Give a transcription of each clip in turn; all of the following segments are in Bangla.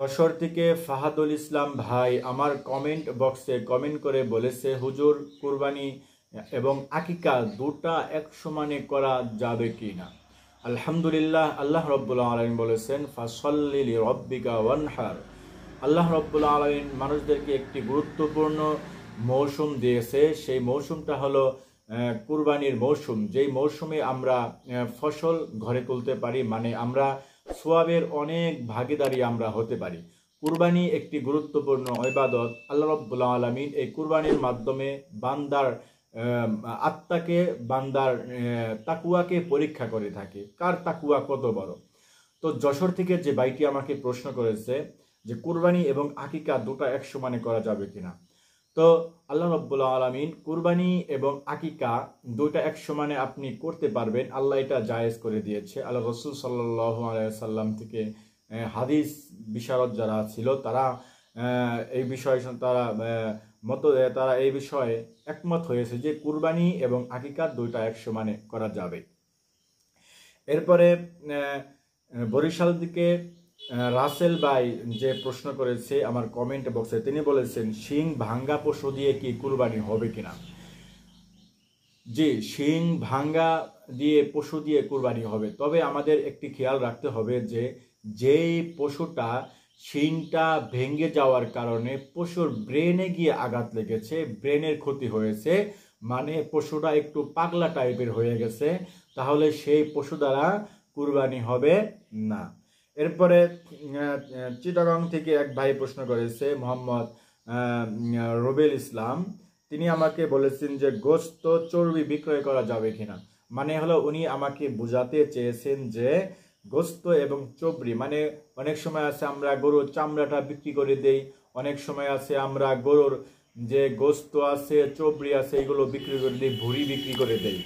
যশোর থেকে ফাহাদুল ইসলাম ভাই আমার কমেন্ট বক্সে কমেন্ট করে বলেছে, হুজুর কুরবানি এবং আকিকা দুটা এক সমানে করা যাবে কি না। আলহামদুলিল্লাহ, আল্লাহ রব্বুল আলামিন বলেছেন ফাসল্লি লিরাব্বিকা ওয়ানহার। আল্লাহ রব্বুল আলামিন মানুষদেরকে একটি গুরুত্বপূর্ণ মৌসুম দিয়েছে। সেই মৌসুমটা হলো কুরবানির মৌসুম, যেই মৌসুমে আমরা ফসল ঘরে তুলতে পারি, মানে আমরা সোয়াবের অনেক ভাগীদারি আমরা হতে পারি। কুরবানি একটি গুরুত্বপূর্ণ ইবাদত। আল্লাহ রাব্বুল আলামিন এই কুরবানির মাধ্যমে বান্দার আত্মাকে, বান্দার তাকুয়াকে পরীক্ষা করে থাকে, কার তাকুয়া কত বড়। তো যশোর থেকে যে ভাইটি আমাকে প্রশ্ন করেছে যে কুরবানি এবং আকিকা দুটা এক সমানে করা যাবে কিনা, তো আল্লাহ রাব্বুল আলামিন কুরবানি এবং আকিকা দুইটা এক সমানে আপনি করতে পারবেন, আল্লাহ এটা জায়েজ করে দিয়েছে। আল্লাহ রসুল সাল্লাল্লাহু আলাইহি সাল্লাম থেকে হাদিস বিশারদ যারা ছিল তারা এই বিষয়ে তারা এই বিষয়ে একমত হয়েছে যে কুরবানি এবং আকিকা দুইটা এক সমানে করা যাবে। এরপরে বরিশাল দিকে রাসেল ভাই যে প্রশ্ন করেছে আমার কমেন্ট বক্সে, তিনি বলেছেন শিং ভাঙ্গা পশু দিয়ে কি কুরবানি হবে কিনা। জি, শিং ভাঙ্গা দিয়ে পশু দিয়ে কুরবানি হবে, তবে আমাদের একটি খেয়াল রাখতে হবে যে যেই পশুটা শিংটা ভেঙে যাওয়ার কারণে পশুর ব্রেনে গিয়ে আঘাত লেগেছে, ব্রেনের ক্ষতি হয়েছে, মানে পশুটা একটু পাগলা টাইপের হয়ে গেছে, তাহলে সেই পশু দ্বারা কুরবানি হবে না। এরপরে চিটাগং থেকে এক ভাই প্রশ্ন করেছে, মোহাম্মদ রুবেল ইসলাম, তিনি আমাকে বলেছেন যে গোশত চর্বি বিক্রয় করা যাবে কিনা। মানে হলো উনি আমাকে বোঝাতে চেয়েছেন যে গোশত এবং চর্বি, মানে অনেক সময় আছে আমরা গরুর চামড়াটা বিক্রি করে দেই, অনেক সময় আছে আমরা গরুর যে গোশত আছে, চর্বি আছে, এগুলো বিক্রি করে দিই, ভুঁড়ি বিক্রি করে দেই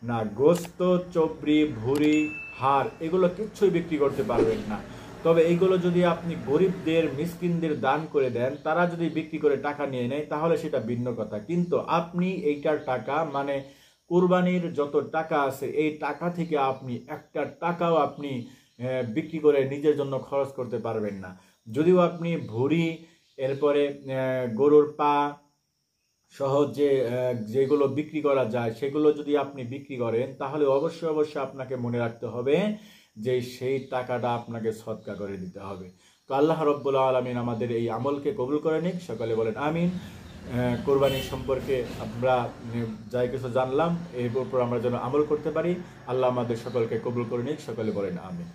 না। গোশত, চর্বি, ভুঁড়ি, হাড় এগুলো কিচ্ছুই বিক্রি করতে পারবেন না। তবে এইগুলো যদি আপনি গরিবদের, মিসকিনদের দান করে দেন, তারা যদি বিক্রি করে টাকা নিয়ে নেয় তাহলে সেটা ভিন্ন কথা। কিন্তু আপনি এইটার টাকা, মানে কুরবানির যত টাকা আছে এই টাকা থেকে আপনি একটা টাকাও আপনি বিক্রি করে নিজের জন্য খরচ করতে পারবেন না। যদিও আপনি ভুঁড়ি, এরপরে গরুর পা সহ যেগুলো বিক্রি করা যায় সেগুলো যদি আপনি বিক্রি করেন, তাহলে অবশ্যই আপনাকে মনে রাখতে হবে যে সেই টাকাটা আপনাকে সদকা করে দিতে হবে। তো আল্লাহ রাব্বুল আলামিন আমাদের এই আমলকে কবুল করে নিক, সকলে বলেন আমিন। কোরবানি সম্পর্কে আমরা যাই কিছু জানলাম এর উপর আমরা যেন আমল করতে পারি, আল্লাহ আমাদের সকলকে কবুল করে নিক, সকলে বলেন আমিন।